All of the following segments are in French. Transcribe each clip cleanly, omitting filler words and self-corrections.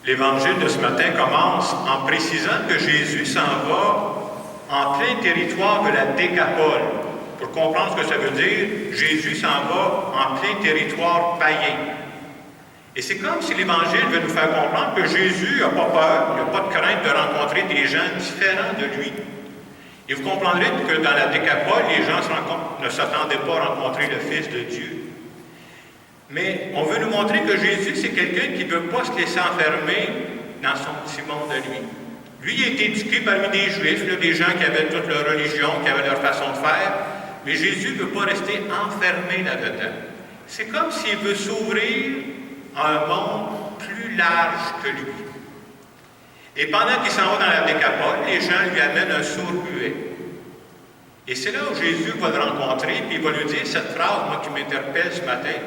L'évangile de ce matin commence en précisant que Jésus s'en va en plein territoire de la Décapole. Pour comprendre ce que ça veut dire, Jésus s'en va en plein territoire païen. Et c'est comme si l'Évangile veut nous faire comprendre que Jésus n'a pas peur, il n'a pas de crainte de rencontrer des gens différents de lui. Et vous comprendrez que dans la Décapole, les gens ne s'attendaient pas à rencontrer le Fils de Dieu. Mais on veut nous montrer que Jésus, c'est quelqu'un qui ne veut pas se laisser enfermer dans son petit monde de lui. Lui, il a été éduqué parmi des Juifs, là, des gens qui avaient toute leur religion, qui avaient leur façon de faire, mais Jésus ne veut pas rester enfermé là-dedans. C'est comme s'il veut s'ouvrir à un monde plus large que lui. Et pendant qu'il s'en va dans la Décapole, les gens lui amènent un sourd-muet. Et c'est là où Jésus va le rencontrer, puis il va lui dire cette phrase, moi qui m'interpelle ce matin,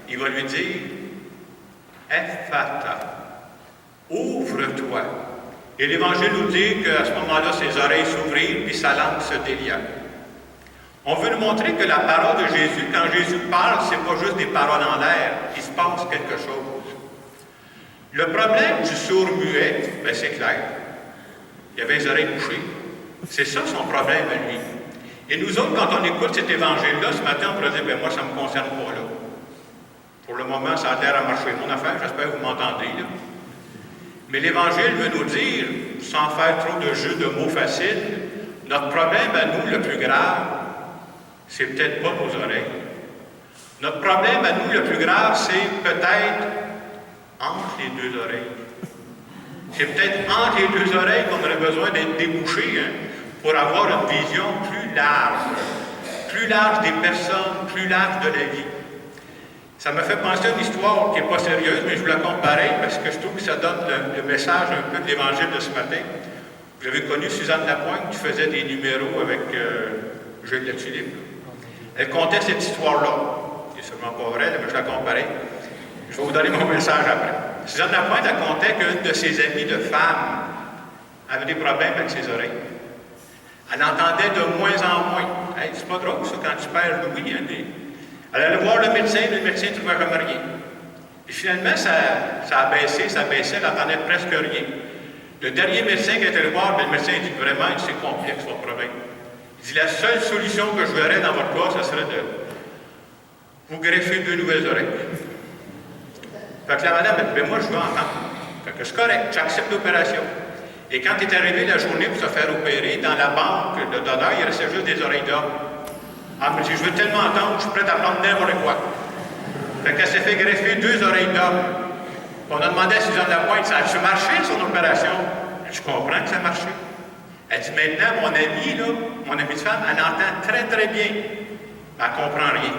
il va lui dire « Ephata, ouvre-toi ». Et l'Évangile nous dit qu'à ce moment-là, ses oreilles s'ouvrirent, puis sa langue se délia. On veut nous montrer que la parole de Jésus, quand Jésus parle, ce n'est pas juste des paroles en l'air, il se passe quelque chose. Le problème du sourd-muet, bien, c'est clair. Il avait les oreilles bouchées. C'est ça son problème à lui. Et nous autres, quand on écoute cet évangile-là, ce matin, on pourrait dire, bien, moi, ça ne me concerne pas, là. Pour le moment, ça a l'air à marcher mon affaire, j'espère que vous m'entendez, là. Mais l'Évangile veut nous dire, sans faire trop de jeu de mots faciles, notre problème à nous, le plus grave, c'est peut-être pas nos oreilles. Notre problème à nous, le plus grave, c'est peut-être entre les deux oreilles. C'est peut-être entre les deux oreilles qu'on aurait besoin d'être débouchés, hein, pour avoir une vision plus large des personnes, plus large de la vie. Ça me fait penser à une histoire qui n'est pas sérieuse, mais je vous la compte pareil parce que je trouve que ça donne le message un peu de l'Évangile de ce matin. Vous avez connu Suzanne Lapointe qui faisait des numéros avec Jules de Tulipe. Elle contait cette histoire-là. C'est sûrement pas vrai, mais je la compte pareil. Je vais vous donner mon message après. Suzanne Lapointe, elle contait qu'une de ses amies de femme avait des problèmes avec ses oreilles. Elle entendait de moins en moins. Hey, c'est pas drôle, ça, quand tu perds l'ouïe. Hein, elle allait voir le médecin ne trouvait comme rien. Et finalement, ça a baissé, elle n'entendait presque rien. Le dernier médecin qui était allé voir, le médecin dit vraiment, c'est complexe votre problème. Il dit la seule solution que je verrais dans votre cas, ce serait de vous greffer 2 nouvelles oreilles. Fait que la madame a dit, ben moi je veux entendre. Fait que c'est correct, j'accepte l'opération. Et quand est arrivée la journée pour se faire opérer, dans la banque de donneur, il restait juste des oreilles d'homme. Ah, mais je veux tellement entendre, je suis prête à prendre n'importe quoi. Fait qu'elle s'est fait greffer 2 oreilles d'homme. On a demandé à Suzanne Lapointe, ça a-tu marché son opération? Je comprends que ça a marché. Elle dit, maintenant, mon amie de femme, elle entend très, très bien. Elle ne comprend rien.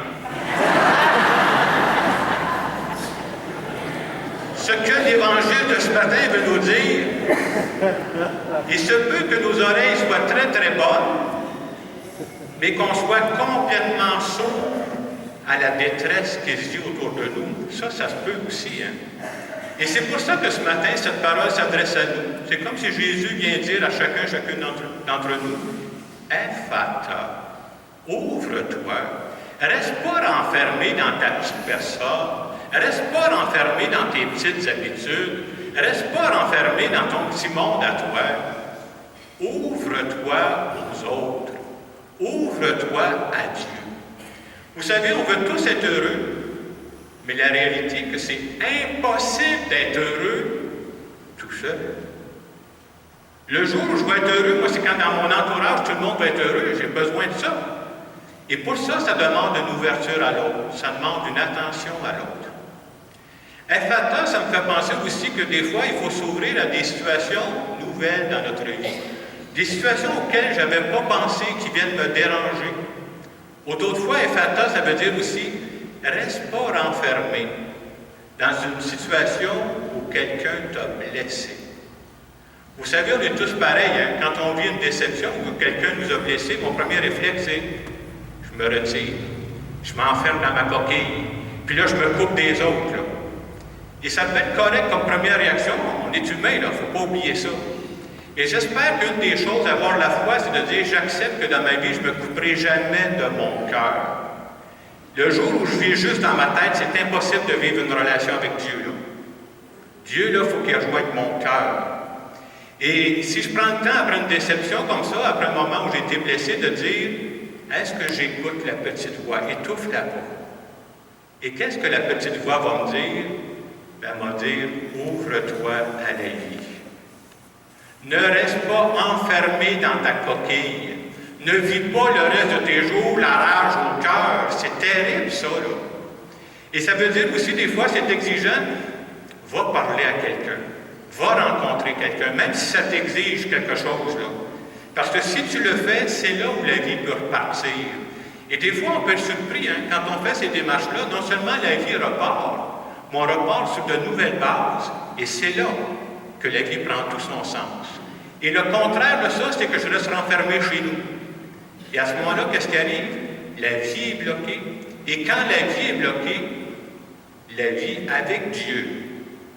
Ce que l'Évangile de ce matin veut nous dire, il se peut que nos oreilles soient très, très bonnes, mais qu'on soit complètement sourd à la détresse qui se vit autour de nous. Ça se peut aussi. Hein? Et c'est pour ça que ce matin, cette parole s'adresse à nous. C'est comme si Jésus vient dire à chacune d'entre nous, « Ephata, ouvre-toi, reste pas renfermé dans ta petite personne, reste pas renfermé dans tes petites habitudes, reste pas renfermé dans ton petit monde à toi. Ouvre-toi aux autres. Ouvre-toi à Dieu. » Vous savez, on veut tous être heureux, mais la réalité est que c'est impossible d'être heureux tout seul. Le jour où je vais être heureux, moi, c'est quand dans mon entourage, tout le monde va être heureux. J'ai besoin de ça. Et pour ça, ça demande une ouverture à l'autre. Ça demande une attention à l'autre. Ephata, ça me fait penser aussi que des fois, il faut s'ouvrir à des situations nouvelles dans notre vie. Des situations auxquelles je n'avais pas pensé, qui viennent me déranger. Ou d'autres fois, Ephata, ça veut dire aussi, reste pas renfermé dans une situation où quelqu'un t'a blessé. Vous savez, on est tous pareils. Hein? Quand on vit une déception ou que quelqu'un nous a blessés, mon premier réflexe, c'est je me retire, je m'enferme dans ma coquille, puis là, je me coupe des autres. Là. Et ça peut être correct comme première réaction. On est humain, il ne faut pas oublier ça. Et j'espère qu'une des choses à avoir la foi, c'est de dire j'accepte que dans ma vie, je ne me couperai jamais de mon cœur. Le jour où je vis juste dans ma tête, c'est impossible de vivre une relation avec Dieu. Là. Dieu, là, il faut qu'il rejoigne mon cœur. Et si je prends le temps, après une déception comme ça, après un moment où j'ai été blessé, de dire, est-ce que j'écoute la petite voix? Étouffe-la pas. Et qu'est-ce que la petite voix va me dire? Ben, elle va dire, ouvre-toi à la vie. Ne reste pas enfermé dans ta coquille. Ne vis pas le reste de tes jours la rage au cœur. C'est terrible, ça, là. Et ça veut dire aussi, des fois, c'est exigeant. Va parler à quelqu'un. Va rencontrer quelqu'un, même si ça t'exige quelque chose, là. Parce que si tu le fais, c'est là où la vie peut repartir. Et des fois, on peut être surpris, hein, quand on fait ces démarches-là, non seulement la vie repart, mais on repart sur de nouvelles bases, et c'est là que la vie prend tout son sens. Et le contraire de ça, c'est que je reste renfermé chez nous. Et à ce moment-là, qu'est-ce qui arrive? La vie est bloquée. Et quand la vie est bloquée, la vie avec Dieu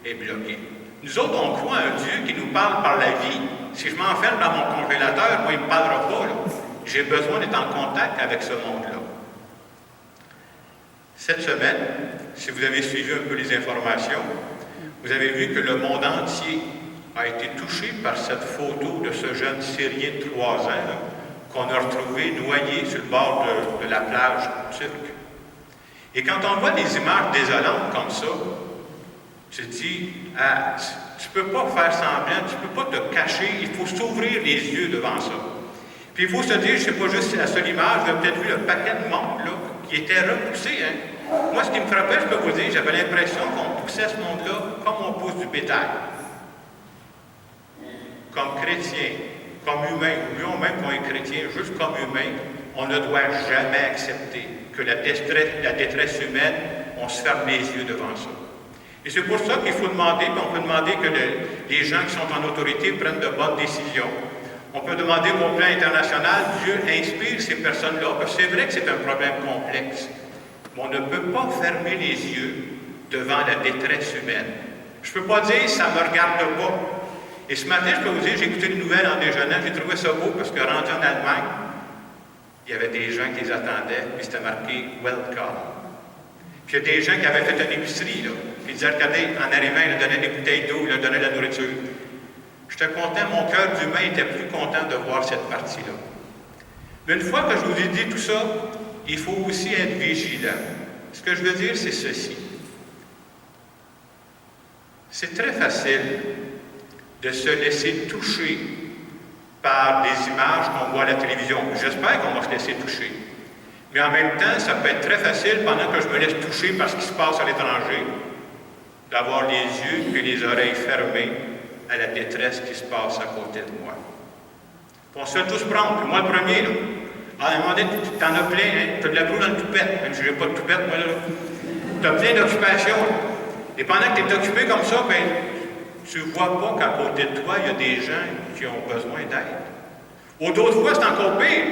est bloquée. Nous autres, on croit à un Dieu qui nous parle par la vie. Si je m'enferme dans mon congélateur, moi, il ne me parlera pas, là. J'ai besoin d'être en contact avec ce monde-là. Cette semaine, si vous avez suivi un peu les informations, vous avez vu que le monde entier a été touché par cette photo de ce jeune Syrien de 3 ans là, qu'on a retrouvé noyé sur le bord de la plage turque. Et quand on voit des images désolantes comme ça, tu te dis, ah, tu ne peux pas faire semblant, tu ne peux pas te cacher, il faut s'ouvrir les yeux devant ça. Puis il faut se dire, je ne sais pas juste à seule image, vous avez peut-être vu le paquet de monde là, qui était repoussé. Hein. Moi, ce qui me frappait, je peux vous dire, j'avais l'impression qu'on poussait ce monde-là comme on pousse du bétail. Comme chrétien, comme humain, oublions même qu'on est chrétien, juste comme humain, on ne doit jamais accepter que la détresse humaine, on se ferme les yeux devant ça. Et c'est pour ça qu'il faut demander, puis on peut demander que les gens qui sont en autorité prennent de bonnes décisions. On peut demander au plan international, Dieu inspire ces personnes-là, parce que c'est vrai que c'est un problème complexe. Mais on ne peut pas fermer les yeux devant la détresse humaine. Je ne peux pas dire, ça ne me regarde pas. Et ce matin, je peux vous dire, j'ai écouté une nouvelle en déjeunant, j'ai trouvé ça beau, parce que rendu en Allemagne, il y avait des gens qui les attendaient, puis c'était marqué « Welcome ». Puis il y a des gens qui avaient fait une épicerie, là, puis ils disaient, regardez, en arrivant, ils leur donnaient des bouteilles d'eau, ils leur donnaient de la nourriture. J'étais content, mon cœur d'humain était plus content de voir cette partie-là. Mais une fois que je vous ai dit tout ça, il faut aussi être vigilant. Ce que je veux dire, c'est ceci. C'est très facile de se laisser toucher par des images qu'on voit à la télévision. J'espère qu'on va se laisser toucher. Mais en même temps, ça peut être très facile, pendant que je me laisse toucher par ce qui se passe à l'étranger, d'avoir les yeux et les oreilles fermés à la détresse qui se passe à côté de moi. On se fait tous prendre, puis moi le premier, là. À un moment donné, tu en as plein, hein? Tu as de la boue dans le toupette, même si je n'ai pas de toupette, moi, là. Tu as plein d'occupations, là. Et pendant que tu es occupé comme ça, ben, tu ne vois pas qu'à côté de toi, il y a des gens qui ont besoin d'aide. Ou d'autres fois, c'est encore pire.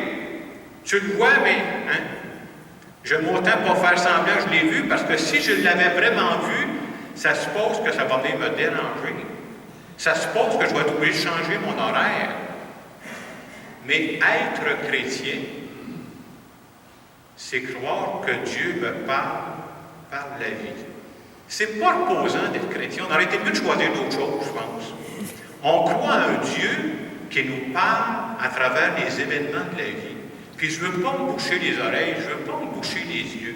Tu le vois, mais, hein? Je ne m'entends pas faire semblant, je l'ai vu, parce que si je l'avais vraiment vu, ça suppose que ça va venir me déranger. Ça suppose que je vais être obligé de changer mon horaire. Mais être chrétien, c'est croire que Dieu me parle par la vie. C'est pas reposant d'être chrétien. On aurait été mieux de choisir d'autres choses, je pense. On croit à un Dieu qui nous parle à travers les événements de la vie. Puis je ne veux pas me boucher les oreilles, je ne veux pas me boucher les yeux.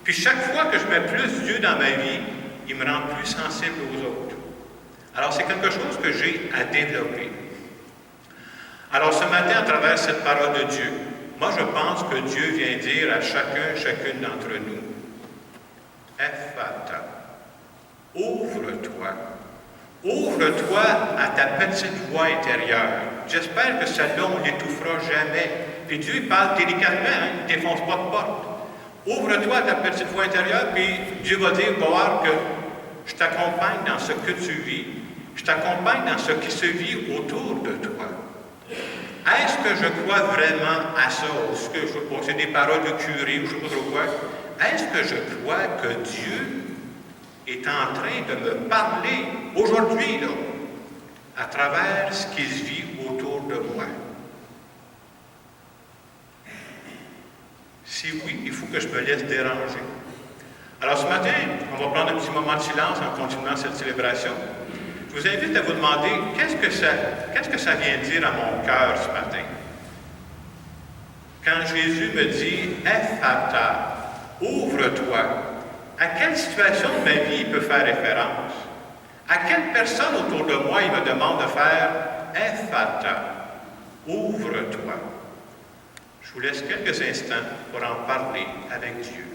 Puis chaque fois que je mets plus Dieu dans ma vie, il me rend plus sensible aux autres. Alors, c'est quelque chose que j'ai à développer. Alors, ce matin, à travers cette parole de Dieu, moi, je pense que Dieu vient dire à chacune d'entre nous, Ephata, ouvre-toi. Ouvre-toi à ta petite voix intérieure. J'espère que celle-là, on ne l'étouffera jamais. Puis Dieu parle délicatement, hein, il ne défonce pas de porte. Ouvre-toi à ta petite voix intérieure, puis Dieu va dire, va voir que je t'accompagne dans ce que tu vis. Je t'accompagne dans ce qui se vit autour de toi. Est-ce que je crois vraiment à ça? Est-ce que je sais pas, c'est des paroles de curé ou je ne sais pas trop quoi? Est-ce que je crois que Dieu est en train de me parler aujourd'hui, là, à travers ce qui se vit autour de moi? Si oui, il faut que je me laisse déranger. Alors ce matin, on va prendre un petit moment de silence en continuant cette célébration. Je vous invite à vous demander qu'est-ce que ça vient dire à mon cœur ce matin. Quand Jésus me dit « Ephata », ouvre-toi, à quelle situation de ma vie il peut faire référence? À quelle personne autour de moi il me demande de faire « Ephata », ouvre-toi? Je vous laisse quelques instants pour en parler avec Dieu.